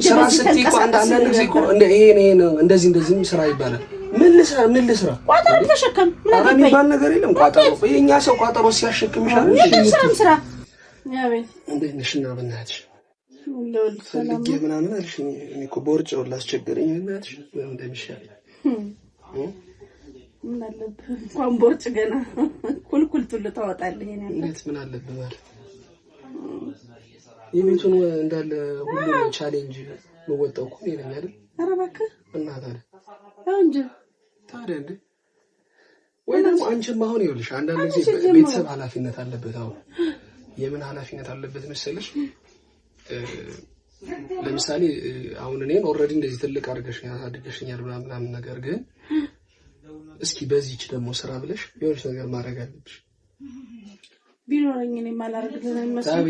ስራ ስትይ እኮ አንዳንድ ጊዜ እኮ ይሄ እንደዚህ ስራ ይባላል። ምን ልስራ ቋጠሮ ተሸከም ምን የሚባል ነገር የለም። ቋጠሮ የኛ ሰው ቋጠሮ ሲያሸክም ይሻላል። ስራ ያቤት እንዴት ነሽ? እና በእናትሽ ፈልጌ ምናምን አልሽኝ። እኔ እኮ ቦርጭ ወላ አስቸገረኝ። በእናትሽ ምን እንደሚሻል ምን አለብህ እንኳን ቦርጭ ገና ኩልኩል ትል ታወጣለህ። እኔ እንዴት ምን አለብህ ማለት የቤቱን እንዳለ ሁሉ ቻሌንጅ መወጣው እኮ ነኝ አይደል? ኧረ እባክህ እና ታዲያ እንጂ ታዲያ እንዴ ወይ ደግሞ አንቺም አሁን ይኸውልሽ አንዳንድ ጊዜ ቤተሰብ ኃላፊነት አለበት። አሁን የምን ኃላፊነት አለበት መሰለሽ? ለምሳሌ አሁን እኔን ኦልሬዲ እንደዚህ ትልቅ አድርገሽኝ አሳድገሽኛል ምናምን ነገር ግን እስኪ በዚህች ደግሞ ስራ ብለሽ የሆነች ነገር ማድረግ አለብሽ። ቢኖርኝ እኔ ማላረግልህ አይመስልም።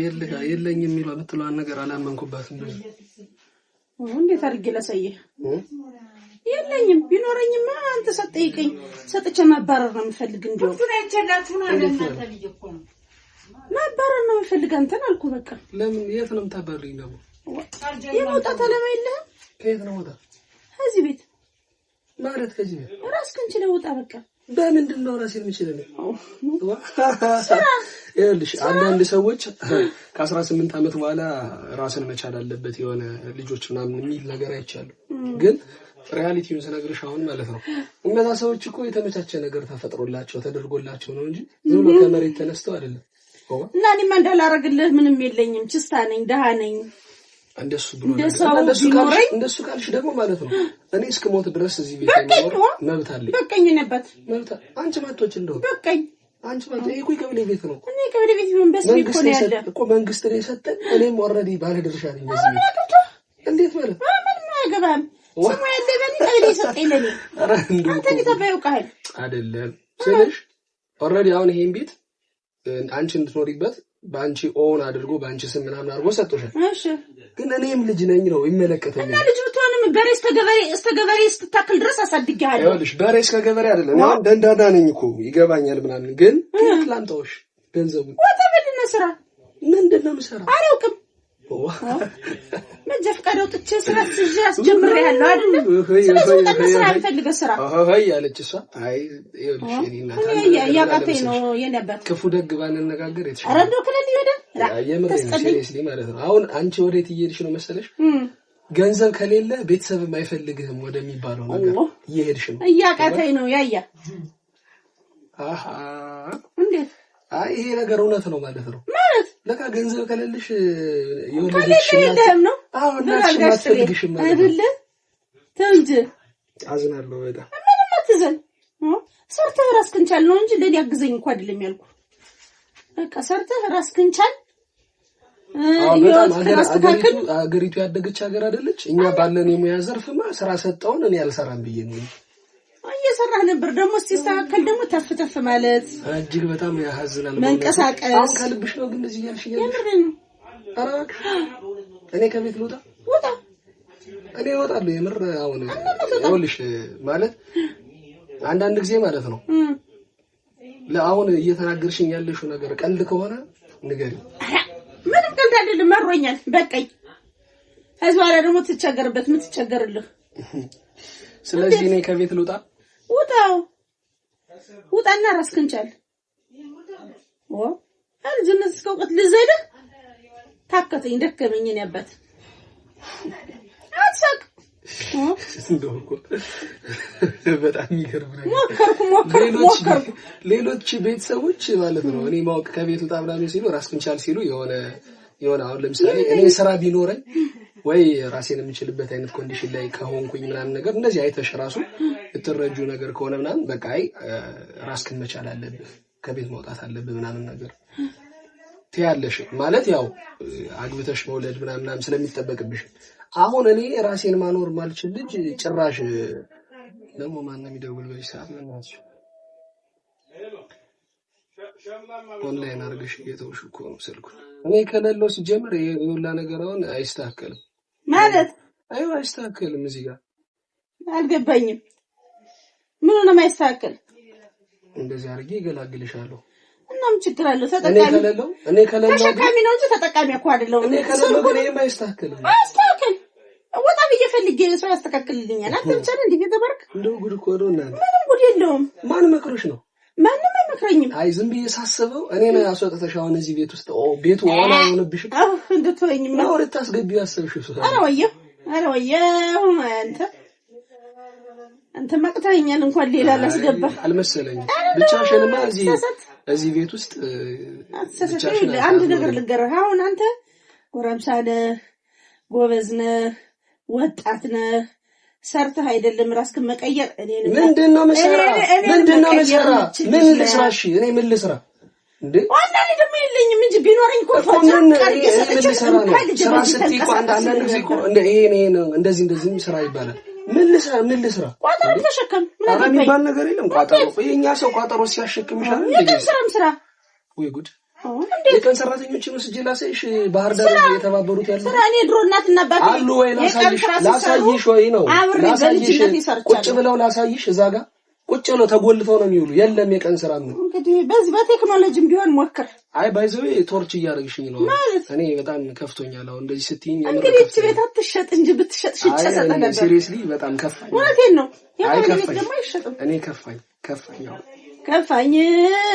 የለኝም የሚለው የምትለዋን ነገር አላመንኩባትም። እንዴት አድርጌ ላሳየህ? የለኝም ቢኖርኝማ አንተ ሰጠይቀኝ ሰጥቼ ማባረር ነው የምፈልግ። እንደው ማባረር ነው የምፈልግ አንተን አልኩ። በቃ ለምን የት ነው የምታባርሪኝ ደግሞ? የመውጣት አለማ የለህም? ከየት ነው ወጣ? ከዚህ ቤት ማለት ከዚህ ቤት ራስህን ችለህ ውጣ። በቃ በምንድን ነው ራሴን የምችለው? ይኸውልሽ አንዳንድ ሰዎች ከ18 ዓመት በኋላ ራስን መቻል አለበት የሆነ ልጆች ምናምን የሚል ነገር አይቻለሁ። ግን ሪያሊቲውን ስነግርሽ አሁን ማለት ነው እነዛ ሰዎች እኮ የተመቻቸ ነገር ተፈጥሮላቸው ተደርጎላቸው ነው እንጂ ዝም ብሎ ከመሬት ተነስተው አይደለም። እና እኔማ እንዳላረግልህ ምንም የለኝም። ችስታ ነኝ፣ ደሃ ነኝ። እንደሱ ብሎ እንደሱ ካልሽ ደግሞ ማለት ነው እኔ እስከሞት ድረስ እዚህ ቤት ነው መብት አለኝ። በቀኝ ነበር መብት አንቺ ማቶች እንደው በቀኝ አንቺ ማለት ይሄ ቀበሌ ቤት ነው። እኔ ቀበሌ ቤት ምን በስሚ እኮ ነው ያለ እኮ መንግስት ነው የሰጠን። እኔም ኦልሬዲ ባለ ድርሻ ነኝ እዚህ ቤት። እንዴት ማለት ምን አይገባም። ስሙ ያለ በኔ ቀበሌ ሰጠኝ ለኔ። አንተ ሊተባየው ቃል አይደለም ስለሽ ኦልሬዲ አሁን ይሄን ቤት አንቺ እንድትኖሪበት ባንቺ ኦን አድርጎ ባንቺ ስም ምናምን አድርጎ ሰጥቶሻል። እሺ ግን እኔም ልጅ ነኝ ነው ይመለከተኛል። እና ልጅ ብትሆንም በሬ እስከ ገበሬ ስትታክል ድረስ አሳድጋለሁ። ይኸውልሽ በሬ እስከ ገበሬ አይደለም አሁን ደንዳዳ ነኝ እኮ ይገባኛል ምናምን ግን ላምጣውሽ ገንዘቡ ወጣበልና ስራ ምንድነው የምሰራው አላውቅም። መጀፍ ቀደው ጥቼ ስራ ትጅ አስጀምሬያለሁ አይደል? ስለዚህ ወጣና ስራ እንፈልገ ስራ ያለች እሷ አይ ይኸውልሽ እኔና ያቃተኝ ነው የነበር ክፉ ደግ ባንነጋገር የተሻለ አረዶ ከለል ይወደ ሲሪየስሊ ማለት ነው። አሁን አንቺ ወዴት እየሄድሽ ነው መሰለሽ? ገንዘብ ከሌለ ቤተሰብም አይፈልግህም ወደሚባለው ነገር እየሄድሽ ነው። ያቃተኝ ነው ያያ አሃ እንዴት አይ ይሄ ነገር እውነት ነው ማለት ነው። ማለት ለካ ገንዘብ ከሌለሽ የወለደሽ ነው። አሁን እናትሽ አይደለ ተንጂ አዝናለሁ በጣም ምንም አትዘን። ሰርተህ ራስህን ቻል ነው እንጂ ለኔ አግዘኝ እንኳን አይደለም ያልኩ። በቃ ሰርተህ ራስህን ቻል። አገሪቱ ያደገች ሀገር አይደለች። እኛ ባለን የሙያ ዘርፍማ ስራ ሰጠውን እኔ አልሰራም ብዬ ነው እየሰራህ ነበር። ደግሞ ሲስተካከል ደግሞ ተፍተፍ ማለት እጅግ በጣም ያሳዝናል። መንቀሳቀስ አሁን ከልብሽ ነው ግን እዚህ ያልሽ የምርን አራክ እኔ ከቤት ልውጣ ወጣ እኔ እወጣለሁ። የምር አሁን ይኸውልሽ ማለት አንዳንድ ጊዜ ማለት ነው ለአሁን እየተናገርሽኝ ያለሽው ነገር ቀልድ ከሆነ ንገሪኝ። ምንም ቀልድ አይደለም፣ መሮኛል በቀኝ ከዚህ በኋላ ደግሞ ትቸገርበት ምትቸገርልህ። ስለዚህ እኔ ከቤት ልውጣ ውጣና ራስህን ቻል። አልጀነስ እስከውቀት ልዘልህ ታከተኝ ደከመኝ እኔ አባት አትሳቅ። በጣም ይገርም ነው። ሞከርኩ ሌሎች ቤተሰቦች ማለት ነው እኔ ማወቅ ከቤት ውጣ ምናምን ሲሉ ራስህን ቻል ሲሉ የሆነ አሁን ለምሳሌ እኔ ስራ ቢኖረኝ ወይ ራሴን የምችልበት አይነት ኮንዲሽን ላይ ከሆንኩኝ ምናምን ነገር እንደዚህ አይተሽ ራሱ እትረጁ ነገር ከሆነ ምናምን በቃ አይ ራስህን መቻል አለብህ ከቤት መውጣት አለብህ ምናምን ነገር ትያለሽ ማለት ያው አግብተሽ መውለድ ምናምን ስለሚጠበቅብሽ። አሁን እኔ ራሴን ማኖር ማልችል ልጅ ጭራሽ ደግሞ ማን ነው የሚደውል በዚህ ሰዓት ነው? ኦንላይን አድርገሽ እየተውሽ እኮ ነው ስልኩ። እኔ ከሌለው ሲጀምር የሁላ ነገር አሁን አይስተካከልም ማለት አይው አይስተካከልም። እዚህ ጋር አልገባኝም። ምን ነው የማይስተካከል? እንደዚህ አድርጌ ይገላግልሻለሁ እና ምንም ችግር አለው ተጠቃሚ እኔ ከሌለው ተሸካሚ ነው እንጂ ተጠቃሚ እኮ አይደለም እኔ ከሌለው ግን የማይስተካከል ወጣ በየፈልጌ ሰው ያስተካክልልኛል አንተ ብቻ እንዴ የተባረክ እንደው ጉድ እኮ ነው እና ምንም ጉድ የለውም ማን መክሮሽ ነው ማንም አይመክረኝም አይ ዝም ብዬ ሳስበው እኔ ነው ያስወጣተሽ አሁን እዚህ ቤት ውስጥ ቤቱ ዋና የሆነብሽ እንድትወኝም ነው ወደ ታስገቢው ያሰብሽው ሰው አረ ወየው አንተ መቅታኛል እንኳን ሌላ ላስገባ አልመሰለኝም ብቻሽንማ እዚህ ቤት ውስጥ ብቻሽን አንድ ነገር ልገርህ አሁን አንተ ጎረምሳ ነህ ጎበዝ ነህ ወጣት ነህ ሰርተህ አይደለም ራስክን መቀየር እኔን ምንድነው መስራ ምን ልስራሽ እኔ ምን ልስራ እንዴ ዋናኔ ደግሞ የለኝም እንጂ ቢኖርኝ እኮ ስራ ስትይ እኮ አንዳንድ ጊዜ እኮ እንደ ይሄ እንደዚህ ስራ ይባላል ምን ልስራ ቋጠሮ ተሸከም ምን አረ የሚባል ነገር የለም ቋጠሮ የኛ ሰው ቋጠሮ ሲያሸክም ይሻላል እንዴ ስራ ወይ ጉድ የቀን ሰራተኞችን ወስጄ ላሳይሽ ባህር ዳር የተባበሩት ያለው ስራ እኔ ድሮ እናትና አባቴ አሉ ወይ ላሳይሽ ወይ ነው ላሳይሽ ቁጭ ብለው ላሳይሽ እዛ ጋር ቁጭ ብለው ተጎልተው ነው የሚውሉ የለም የቀን ስራ ነው እንግዲህ በዚህ በቴክኖሎጂም ቢሆን ሞክር አይ ባይዘው ቶርች እያደረግሽኝ ነው እኔ በጣም ከፍቶኛል አሁን እንደዚህ ስትይኝ እንግዲህ እቺ ቤት አትሸጥ እንጂ ብትሸጥ ሽጭ ሰጠ ነበር ሲሪየስሊ በጣም ከፋኝ ወዴት ነው ያው ደግሞ አይሸጥም እኔ ከፋኝ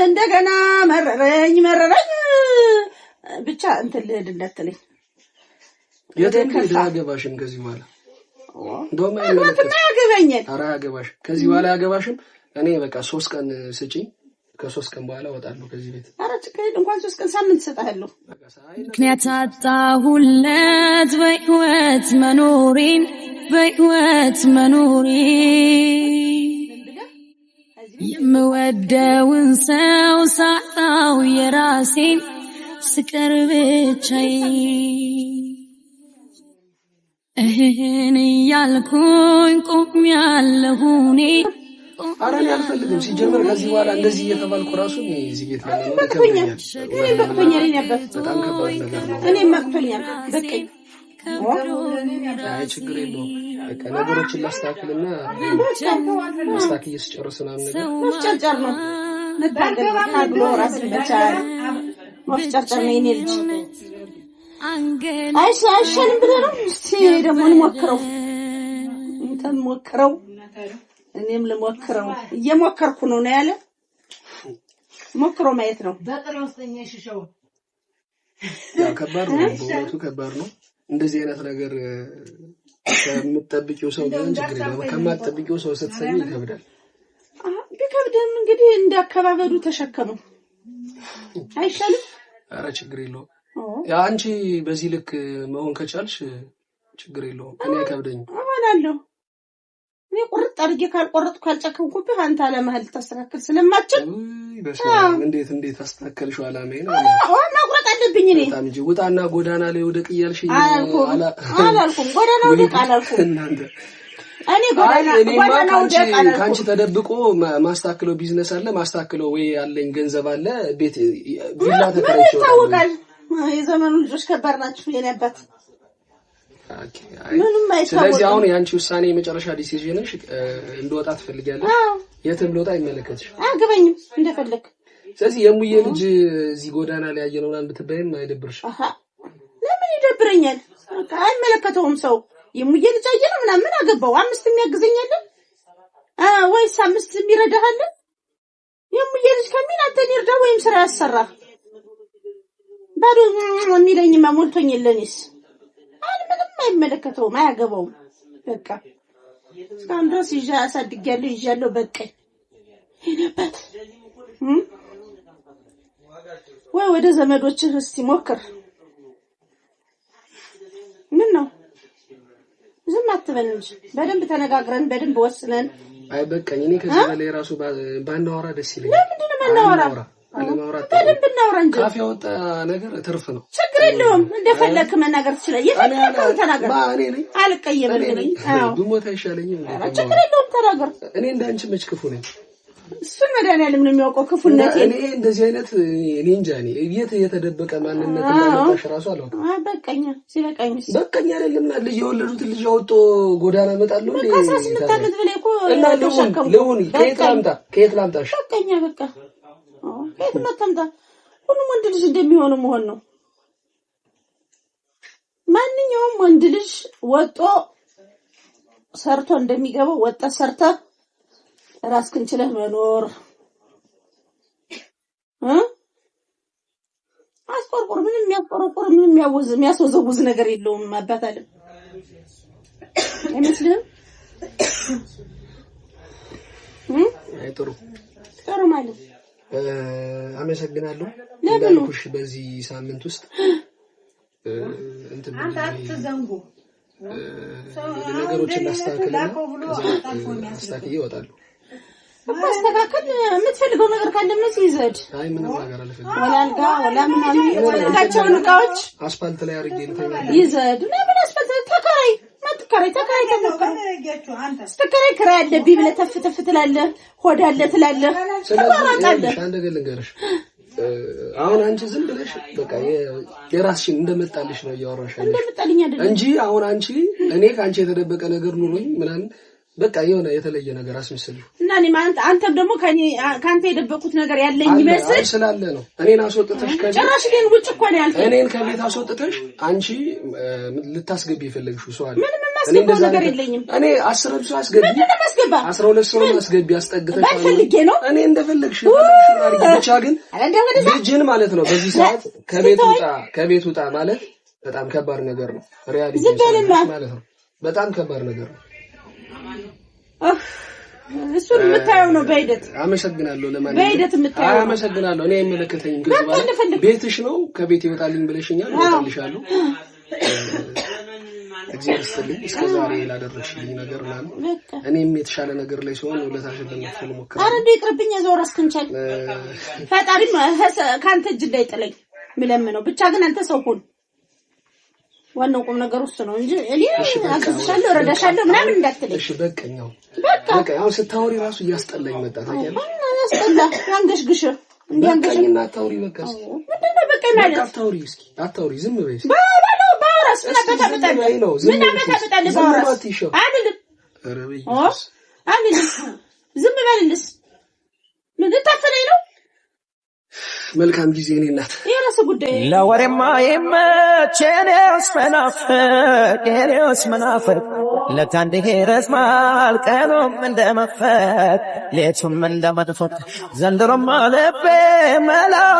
እንደገና መረረኝ ብቻ እንትን ልሄድለት ለኝ ያገባሽም ከዚህ በኋላ እንደውም ያገባኛል ኧረ ያገባሽ ከዚህ በኋላ ያገባሽም እኔ በቃ 3 ቀን ስጪኝ ከ3 ቀን በኋላ ወጣለሁ ከዚህ ቤት ኧረ ችግር እንኳን 3 ቀን ሳምንት ሰጣለሁ ምክንያት አጣሁለት በህይወት መኖሬን የምወደውን ሰው ሳጣው የራሴን ስቀር ብቻዬን እህን ያልኩኝ ቆሜያለሁ እኔ ኧረ እኔ አልፈልግም ሲጀመር ከዚህ በኋላ እንደዚህ እየተባልኩ ራሱ እዚህ ቤት ለምን በቅቶኛል በጣም ከባድ ነገር ነው እኔ መቅቶኛል በቀኝ አይ ችግር የለውም በቃ ነገሮችን ላስተካክልና ማስተካከል እየጨረስን ነገር መፍጨርጨር ነው መታገል ታግሎ ራስን መቻል መፍጨርጨር ነው የኔ ልጅ አይሻልም ብለህ ነው እስቲ ደግሞ እንሞክረው እኔም ልሞክረው እየሞከርኩ ነው ያለ ሞክሮ ማየት ነው በጥሬው ውስጥኛ ይሽሸው ያው ከባድ ነው በእውነቱ ከባድ ነው እንደዚህ አይነት ነገር ከምትጠብቂው ሰው ግን ችግር የለም ከማትጠብቂው ሰው ስትሰሚ ይከብዳል ቢከብድም እንግዲህ እንዳከባበዱ ተሸከመው አይሻልም ኧረ ችግር የለውም ያ አንቺ በዚህ ልክ መሆን ከቻልሽ ችግር የለውም እኔ አይከብደኝም አማናለሁ እኔ ቁርጥ አድርጌ ካልቆረጥኩ ካልጨከንኩብህ አንተ አለማህል ተስተካክል ስለማትችል እንዴት አስተካከልሽው አላማዬን ማቁረጥ አለብኝ እኔ በጣም እንጂ ውጣና ጎዳና ላይ ወደቅ እያልሽ አላልኩም ጎዳና ወደቅ አላልኩም እናንተ እኔ ጎዳና ወደቅ አላልኩም ካንቺ ተደብቆ ማስተካከለው ቢዝነስ አለ ማስተካከለው ወይ ያለኝ ገንዘብ አለ ቤት ቪላ ተከራይቼ ይታወቃል የዘመኑ ልጆች ከባድ ናቸው የኔ አባት ምንም አይታወቅም ስለዚህ አሁን ያንቺ ውሳኔ የመጨረሻ ዲሲዥንሽ እንደወጣ ትፈልጊያለሽ የትም ልወጣ አይመለከትሽ አገባኝም እንደፈለክ ስለዚህ የሙዬ ልጅ እዚህ ጎዳና ላይ ያየነውና ብትበይም አይደብርሽ ለምን ይደብረኛል አይመለከተውም ሰው የሙዬ ልጅ አየነው ምናምን አገባው 5 የሚያግዘኛል ወይስ 5 የሚረዳሃል የሙዬ ልጅ ከሚን አንተን ይርዳ ወይም ስራ ያሰራ ባዶ የሚለኝ ማሞልቶኝ የለኝስ ምንም አይመለከተውም አያገባውም በቃ እስካሁን ድረስ ይዣለሁ በቃኝ ይነበት ወይ ወደ ዘመዶችህ እስቲ ሞክር ምን ነው ዝም አትበል እንጂ በደንብ ተነጋግረን በደንብ ወስነን አይ በቃኝ እኔ ከዚህ በላይ ራሱ ባናወራ ደስ ይለኛል ለምንድን ነው የምናወራ አለማውራት በደንብ እናወራ እንጂ ካፌ ወጣ ነገር ትርፍ ነው ችግር የለውም እንደፈለክ መናገር ትችላለህ የፈለከው ተናገር አልቀየምልኝ አዎ ብሞት አይሻለኝም ችግር የለውም ተናገር እኔ እንዳንቺ መች ክፉ ነኝ እሱ መድኃኒዓለም ነው የሚያውቀው ክፉነቴ እኔ እንደዚህ አይነት እኔ እንጃ እኔ የተደበቀ ማንነት እንዳመጣሽ ራሱ አላውቅም በቃኛ ሲበቃኝስ በቃኛ አይደለም ልጅ የወለዱት ልጅ አውጥቶ ጎዳና መጣለሁ እንዴ 18 ዓመት በላይ እኮ ለውን ከየት ላምጣሽ በቃኛ በቃ ከየት መተምታ ሁሉም ወንድ ልጅ እንደሚሆነው መሆን ነው። ማንኛውም ወንድ ልጅ ወጦ ሰርቶ እንደሚገባው ወጣ ሰርተ ራስክን ችለህ መኖር አስቆርቆር ምንም የሚያስቆርቆር ምንም የሚያስወዘውዝ ነገር የለውም። አባት አለ አይመስልም? ጥሩ ማለት አመሰግናለሁ። እንዳልኩሽ በዚህ ሳምንት ውስጥ አንተ አትዘንጉ ነገሮችን ላስተካክልና አስተካክዬ እወጣለሁ። ማስተካከል የምትፈልገው ነገር ካለ መስይ ይዘድ። አይ ምንም ነገር አልፈልግም። ወላ አልጋ ወላ ምናምን የምትፈልጋቸውን እቃዎች አስፋልት ላይ አድርጌ ልተኛ ይዘድ። ለምን አስፋልት ተከራይ ተከራይ ስትከራይ ክራይ አለብኝ ብለህ ተፍ ተፍ ትላለህ። ሆድ አለ ትላለህ። ስለዚህ አንድ ነገር ልንገርሽ፣ አሁን አንቺ ዝም ብለሽ በቃ የራስሽን እንደመጣልሽ ነው እያወራሽ እንጂ አሁን አንቺ እኔ ካንቺ የተደበቀ ነገር ኑሮኝ ምናምን በቃ የሆነ የተለየ ነገር አስመስልሽ እና እኔ ማለት አንተም ደግሞ ካንተ የደበቁት ነገር ያለኝ ይመስል ስላለ ነው። እኔን አስወጥተሽ ጭራሽ ግን ውጭ እኮ ነው ያልከኝ። እኔን ከቤት አስወጥተሽ አንቺ ልታስገቢ የፈለግሽው ሰው አለ። ምንም ማስገባው ነገር የለኝም። እኔ 10 ሰው አስገቢ፣ ምንም ማስገባ 12 ሰው አስገቢ አስጠግተሽ ባልፈልጌ ነው እኔ እንደፈለግሽ ብቻ ግን ልጅን ማለት ነው በዚህ ሰዓት ከቤት ውጣ ማለት በጣም ከባድ ነገር ነው። ሪያሊቲ ማለት ነው። በጣም ከባድ ነገር ነው። እሱን የምታየው ነው በሂደት። አመሰግናለሁ። ለማንኛውም በሂደት የምታየው አመሰግናለሁ። እኔ አይመለከተኝም። ከዚህ ቤትሽ ነው ከቤት ይወጣልኝ ብለሽኛል። እወጣልሻለሁ። እግዚአብሔር ይስጥልኝ እስከዛሬ ላደረግሽልኝ ነገር ማለት እኔም የተሻለ ነገር ላይ ሲሆን ለታሽን ለማፍል ሞክራለሁ። አረ እንዴ ይቅርብኝ። ያዘው ራስክን ቻል። ፈጣሪም ካንተ እጅ እንዳይጥለኝ ምለምነው ብቻ ግን አንተ ሰው ሁን። ዋናው ቁም ነገር ውስጥ ነው እንጂ እኔ አግዝሻለሁ እረዳሻለሁ ምናምን እንዳትለኝ። እሺ በቃኛው በቃ አሁን ስታወሪ ራሱ እያስጠላኝ መጣ። ታውቂያለሽ? ያስጠላ ያንገሽግሽ እንዲያንገሽኝና አታውሪ በቃ እስኪ ምንድነው በቃ ማለት አታውሪ እስኪ አታውሪ ዝም በይ እስኪ ባውራስ ምን አበጣበጣለ ምን አበጣበጣለ ባውራስ አይደለም አይደለም ዝም በልልስ ምን ተፈለኝ ነው። መልካም ጊዜ እኔ እናት የራስ ጉዳይ ለወሬማ የመቸኔስ መናፈቅ ለታንዴ ረስማል ቀኑም እንደመፈት ሌቱም እንደመድፎት ዘንድሮማ ልቤ መላው